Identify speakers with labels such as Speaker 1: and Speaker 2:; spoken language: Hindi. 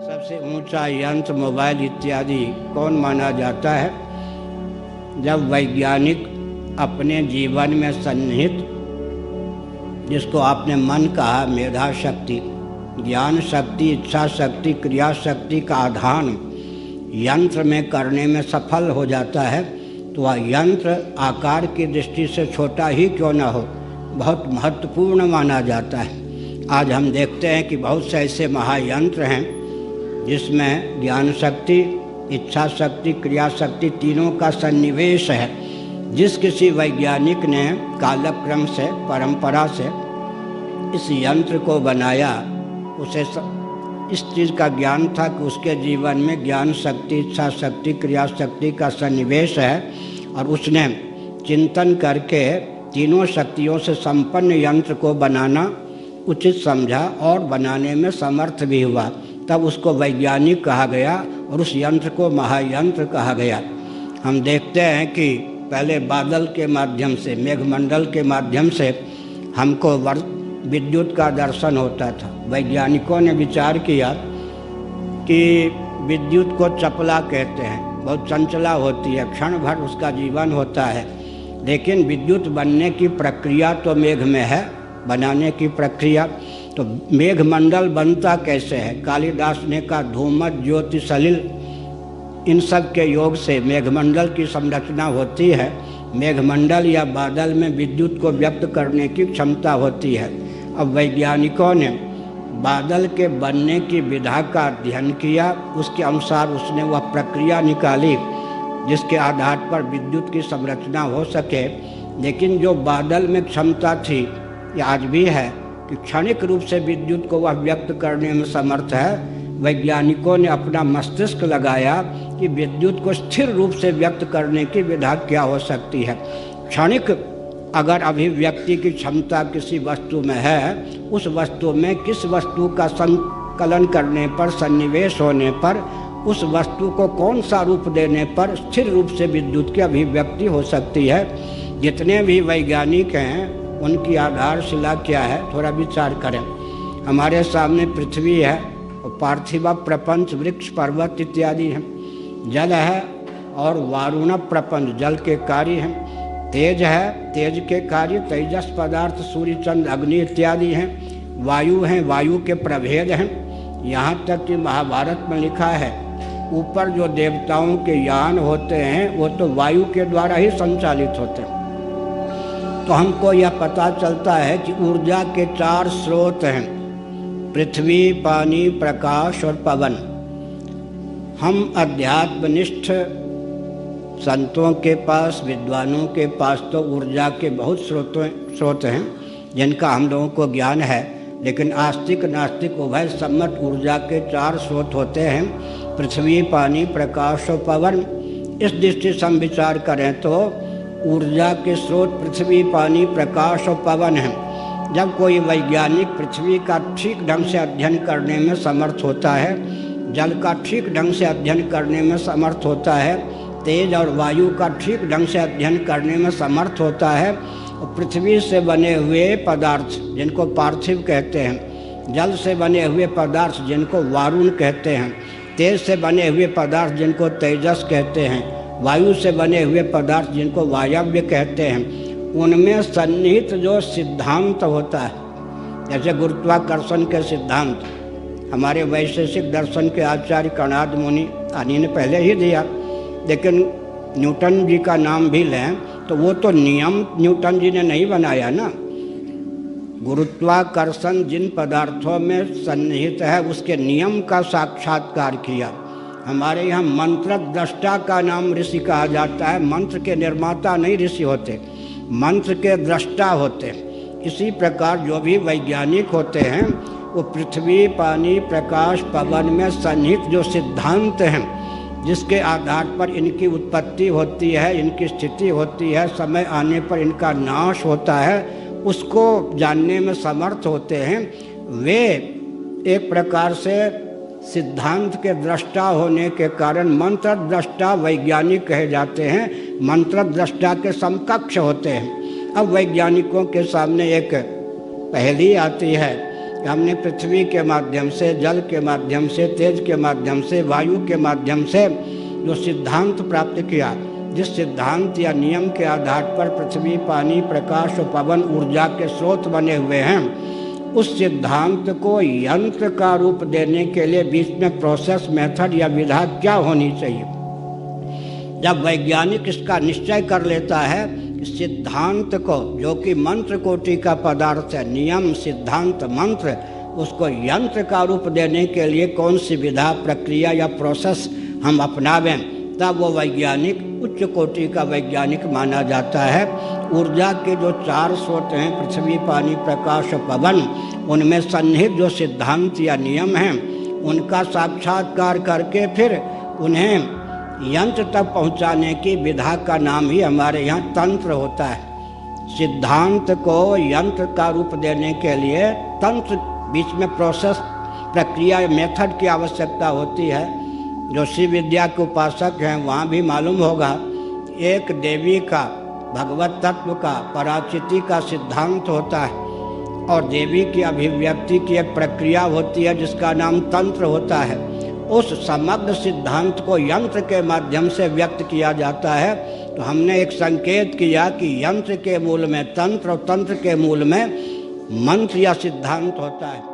Speaker 1: सबसे ऊंचा यंत्र मोबाइल इत्यादि कौन माना जाता है? जब वैज्ञानिक अपने जीवन में सन्निहित, जिसको आपने मन कहा, मेधा शक्ति, ज्ञान शक्ति, इच्छा शक्ति, क्रिया शक्ति का आधान यंत्र में करने में सफल हो जाता है, तो वह यंत्र आकार की दृष्टि से छोटा ही क्यों न हो, बहुत महत्वपूर्ण माना जाता है। आज हम देखते हैं कि बहुत से ऐसे महायंत्र हैं जिसमें ज्ञान शक्ति, इच्छा शक्ति, क्रिया शक्ति तीनों का सन्निवेश है। जिस किसी वैज्ञानिक ने कालक्रम से, परंपरा से इस यंत्र को बनाया, उसे इस चीज़ का ज्ञान था कि उसके जीवन में ज्ञान शक्ति, इच्छा शक्ति, क्रिया शक्ति का सन्निवेश है, और उसने चिंतन करके तीनों शक्तियों से संपन्न यंत्र को बनाना उचित समझा और बनाने में समर्थ भी हुआ। तब उसको वैज्ञानिक कहा गया और उस यंत्र को महायंत्र कहा गया। हम देखते हैं कि पहले बादल के माध्यम से, मेघमंडल के माध्यम से हमको विद्युत का दर्शन होता था। वैज्ञानिकों ने विचार किया कि विद्युत को चपला कहते हैं, बहुत चंचला होती है, क्षण भर उसका जीवन होता है, लेकिन विद्युत बनने की प्रक्रिया तो मेघ में है, बनाने की प्रक्रिया। तो मेघमंडल बनता कैसे है? कालिदास ने कहा धूमत ज्योति सलिल, इन सब के योग से मेघमंडल की संरचना होती है। मेघमंडल या बादल में विद्युत को व्यक्त करने की क्षमता होती है। अब वैज्ञानिकों ने बादल के बनने की विधा का अध्ययन किया, उसके अनुसार उसने वह प्रक्रिया निकाली जिसके आधार पर विद्युत की संरचना हो सके। लेकिन जो बादल में क्षमता थी, या आज भी है, कि क्षणिक रूप से विद्युत को वह व्यक्त करने में समर्थ है, वैज्ञानिकों ने अपना मस्तिष्क लगाया कि विद्युत को स्थिर रूप से व्यक्त करने की विधा क्या हो सकती है। क्षणिक अगर अभिव्यक्ति की क्षमता किसी वस्तु में है, उस वस्तु में किस वस्तु का संकलन करने पर, सन्निवेश होने पर, उस वस्तु को कौन सा रूप देने पर स्थिर रूप से विद्युत की अभिव्यक्ति हो सकती है। जितने भी वैज्ञानिक हैं उनकी आधारशिला क्या है, थोड़ा विचार करें। हमारे सामने पृथ्वी है और पार्थिव प्रपंच, वृक्ष, पर्वत इत्यादि हैं। जल है और वारुण प्रपंच, जल के कार्य हैं। तेज है, तेज के कार्य तेजस पदार्थ, सूर्य, चंद्र, अग्नि इत्यादि हैं। वायु हैं, वायु के प्रभेद हैं। यहाँ तक कि महाभारत में लिखा है ऊपर जो देवताओं के यान होते हैं वो तो वायु के द्वारा ही संचालित होते हैं। तो हमको यह पता चलता है कि ऊर्जा के 4 स्रोत हैं, पृथ्वी, पानी, प्रकाश और पवन। हम अध्यात्मनिष्ठ संतों के पास, विद्वानों के पास तो ऊर्जा के बहुत स्रोत हैं जिनका हम लोगों को ज्ञान है, लेकिन आस्तिक नास्तिक उभय सम्मत ऊर्जा के 4 स्रोत होते हैं, पृथ्वी, पानी, प्रकाश और पवन। इस दृष्टि से हम विचार करें तो ऊर्जा के स्रोत पृथ्वी, पानी, प्रकाश और पवन हैं। जब कोई वैज्ञानिक पृथ्वी का ठीक ढंग से अध्ययन करने में समर्थ होता है, जल का ठीक ढंग से अध्ययन करने में समर्थ होता है, तेज और वायु का ठीक ढंग से अध्ययन करने में समर्थ होता है, और पृथ्वी से बने हुए पदार्थ जिनको पार्थिव कहते हैं, जल से बने हुए पदार्थ जिनको वारुण कहते हैं, तेज से बने हुए पदार्थ जिनको तेजस कहते हैं, वायु से बने हुए पदार्थ जिनको वायव्य कहते हैं, उनमें सन्निहित जो सिद्धांत होता है, जैसे गुरुत्वाकर्षण के सिद्धांत, हमारे वैशेषिक दर्शन के आचार्य कणाद मुनि आनी ने पहले ही दिया, लेकिन न्यूटन जी का नाम भी लें तो वो तो नियम न्यूटन जी ने नहीं बनाया ना। गुरुत्वाकर्षण जिन पदार्थों में सन्निहित है उसके नियम का साक्षात्कार किया। हमारे यहाँ मंत्र दृष्टा का नाम ऋषि कहा जाता है। मंत्र के निर्माता नहीं ऋषि होते, मंत्र के दृष्टा होते। इसी प्रकार जो भी वैज्ञानिक होते हैं वो पृथ्वी, पानी, प्रकाश, पवन में सन्निहित जो सिद्धांत हैं, जिसके आधार पर इनकी उत्पत्ति होती है, इनकी स्थिति होती है, समय आने पर इनका नाश होता है, उसको जानने में समर्थ होते हैं। वे एक प्रकार से सिद्धांत के दृष्टा होने के कारण मंत्र दृष्टा वैज्ञानिक कहे जाते हैं, मंत्र दृष्टा के समकक्ष होते हैं। अब वैज्ञानिकों के सामने एक पहेली आती है हमने पृथ्वी के माध्यम से, जल के माध्यम से, तेज के माध्यम से, वायु के माध्यम से जो सिद्धांत प्राप्त किया, जिस सिद्धांत या नियम के आधार पर पृथ्वी, पानी, प्रकाश और पवन ऊर्जा के स्रोत बने हुए हैं, उस सिद्धांत को यंत्र का रूप देने के लिए बीच में प्रोसेस, मेथड या विधा क्या होनी चाहिए। जब वैज्ञानिक इसका निश्चय कर लेता है कि सिद्धांत को, जो कि मंत्र कोटि का पदार्थ है, नियम, सिद्धांत, मंत्र, उसको यंत्र का रूप देने के लिए कौन सी विधा, प्रक्रिया या प्रोसेस हम अपनावें, तब वो वैज्ञानिक उच्च कोटि का वैज्ञानिक माना जाता है। ऊर्जा के जो 4 स्रोत हैं, पृथ्वी, पानी, प्रकाश और पवन, उनमें सन्निहित जो सिद्धांत या नियम हैं, उनका साक्षात्कार करके फिर उन्हें यंत्र तक पहुंचाने की विधा का नाम ही हमारे यहाँ तंत्र होता है। सिद्धांत को यंत्र का रूप देने के लिए तंत्र, बीच में प्रोसेस, प्रक्रिया, मेथड की आवश्यकता होती है। जो शिव विद्या के उपासक हैं वहाँ भी मालूम होगा, एक देवी का, भगवत तत्व का, पराचिति का सिद्धांत होता है और देवी की अभिव्यक्ति की एक प्रक्रिया होती है जिसका नाम तंत्र होता है। उस समग्र सिद्धांत को यंत्र के माध्यम से व्यक्त किया जाता है। तो हमने एक संकेत किया कि यंत्र के मूल में तंत्र और तंत्र के मूल में मंत्र या सिद्धांत होता है।